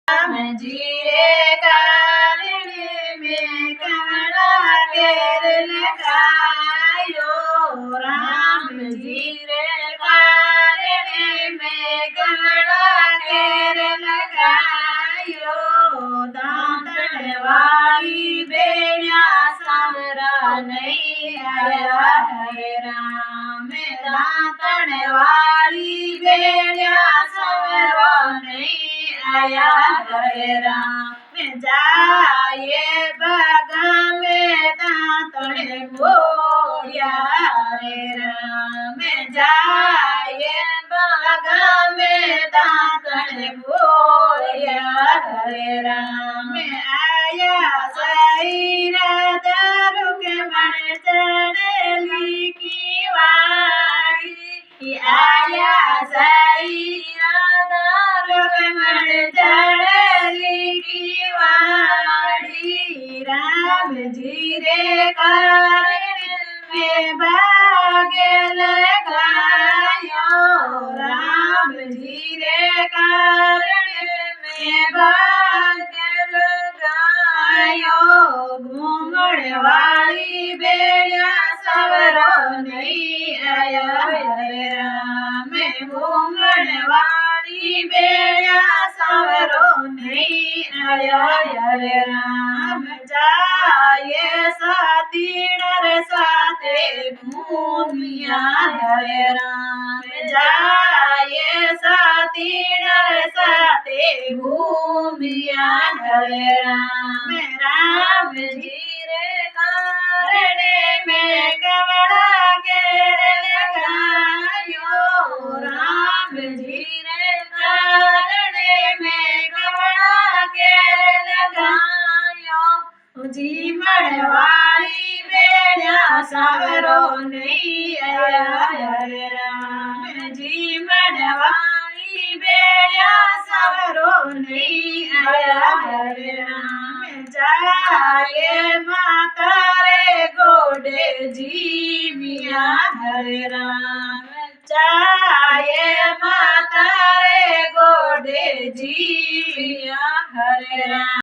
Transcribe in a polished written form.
राम जी रे कारणे में कमला केर लगायो। राम जी रे कारणे में कमला केर लगायो। दांतण वाली बेड़िया सावरा नहीं आया हरे राम। दांतण वाली बेड़िया सावरा नहीं आया हरे राम। जाए बागा में दांतण बोलिया हरे राम। जाए बागा में दांतण बोलिया हरे राम। आया सैरा दारू के मन चढ़ेली की वाड़ी। आया सैरा दारू के मन चढ़ेली की वाड़ी। राम जी रे कारणे में भाग्य लगायो। राम जी रे कारणे में भाग्य लगायो। घूमण वाली बेड़िया सवरो नहीं आया हरे राम। घूमण वाली बेड़िया सवरो नहीं आया हरे राम। जाए सातीडर साथे घूमिया हरे राम। जाए सातीडर साथे घूमिया हरे राम। राम जी रे कारणे में कमला केर लगायो। राम जी रे कारणे में कमला केर लगायो। जीवन वाली बेड़िया सावरो नहीं आया हरे राम। जीवन वाली बेड़िया सावरो नहीं आया हरे राम। जाए माता रे गोडे जीविया हरे राम। जाए माता रे गोडे जीविया हरे राम।